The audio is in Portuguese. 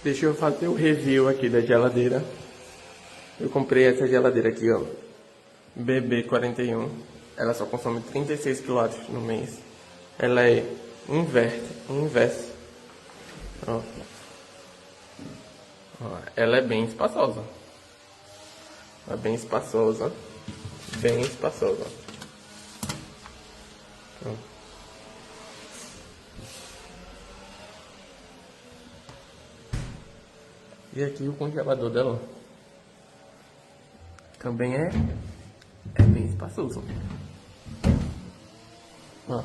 Deixa eu fazer o review aqui da geladeira. Eu comprei essa geladeira aqui, ó. BB41. Ela só consome 36 kW no mês. Ela é inversa. Ó. Ó, ela é bem espaçosa. É bem espaçosa. Bem espaçosa. Ó. E aqui o congelador dela também é bem espaçoso. Ó.